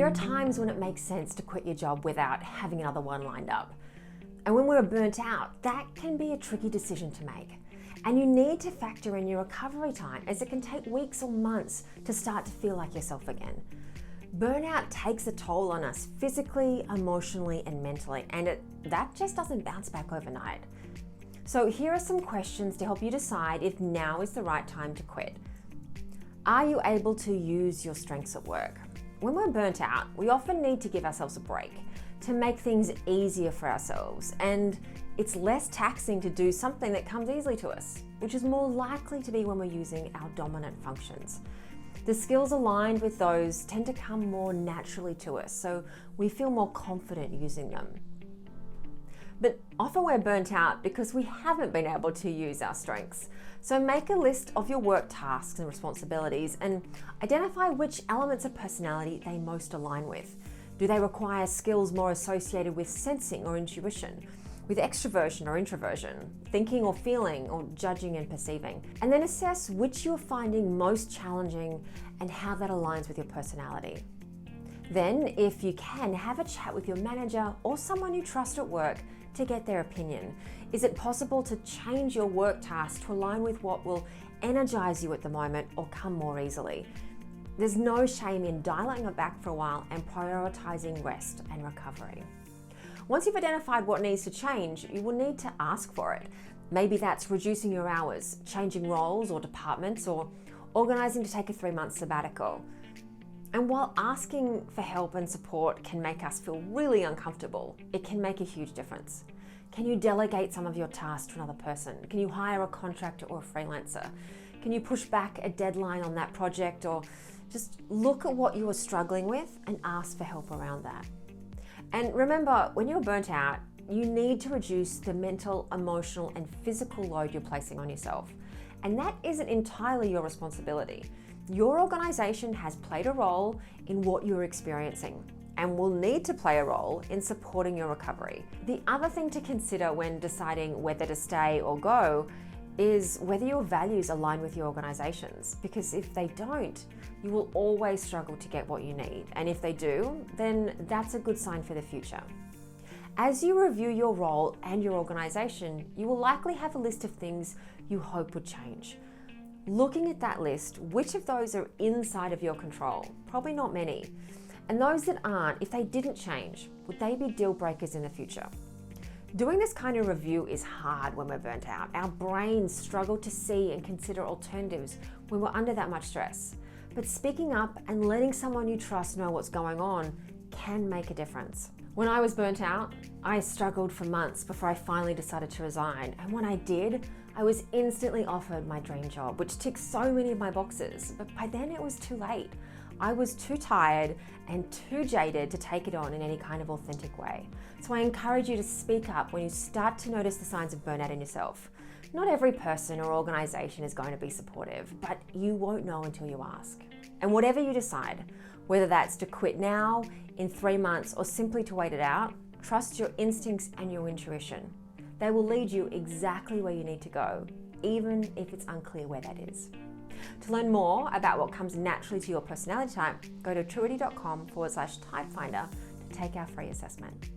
There are times when it makes sense to quit your job without having another one lined up. And when we're burnt out, that can be a tricky decision to make. And you need to factor in your recovery time, as it can take weeks or months to start to feel like yourself again. Burnout takes a toll on us physically, emotionally, and mentally, and that just doesn't bounce back overnight. So here are some questions to help you decide if now is the right time to quit. Are you able to use your strengths at work? When we're burnt out, we often need to give ourselves a break to make things easier for ourselves, and it's less taxing to do something that comes easily to us, which is more likely to be when we're using our dominant functions. The skills aligned with those tend to come more naturally to us, so we feel more confident using them. But often we're burnt out because we haven't been able to use our strengths. So make a list of your work tasks and responsibilities and identify which elements of personality they most align with. Do they require skills more associated with sensing or intuition, with extroversion or introversion, thinking or feeling, or judging and perceiving? And then assess which you're finding most challenging and how that aligns with your personality. Then, if you can, have a chat with your manager or someone you trust at work to get their opinion. Is it possible to change your work task to align with what will energize you at the moment or come more easily? There's no shame in dialing it back for a while and prioritizing rest and recovery. Once you've identified what needs to change, you will need to ask for it. Maybe that's reducing your hours, changing roles or departments, or organizing to take a 3-month sabbatical. And while asking for help and support can make us feel really uncomfortable, it can make a huge difference. Can you delegate some of your tasks to another person? Can you hire a contractor or a freelancer? Can you push back a deadline on that project, or just look at what you are struggling with and ask for help around that? And remember, when you're burnt out, you need to reduce the mental, emotional, and physical load you're placing on yourself. And that isn't entirely your responsibility. Your organization has played a role in what you're experiencing and will need to play a role in supporting your recovery. The other thing to consider when deciding whether to stay or go is whether your values align with your organization's, because if they don't, you will always struggle to get what you need. And if they do, then that's a good sign for the future. As you review your role and your organization, you will likely have a list of things you hope would change. Looking at that list, which of those are inside of your control? Probably not many. And those that aren't, if they didn't change, would they be deal breakers in the future? Doing this kind of review is hard when we're burnt out. Our brains struggle to see and consider alternatives when we're under that much stress. But speaking up and letting someone you trust know what's going on can make a difference. When I was burnt out, I struggled for months before I finally decided to resign. And when I did, I was instantly offered my dream job, which ticked so many of my boxes. But by then it was too late. I was too tired and too jaded to take it on in any kind of authentic way. So I encourage you to speak up when you start to notice the signs of burnout in yourself. Not every person or organization is going to be supportive, but you won't know until you ask. And whatever you decide, whether that's to quit now, in 3 months, or simply to wait it out, trust your instincts and your intuition. They will lead you exactly where you need to go, even if it's unclear where that is. To learn more about what comes naturally to your personality type, go to truity.com/typefinder to take our free assessment.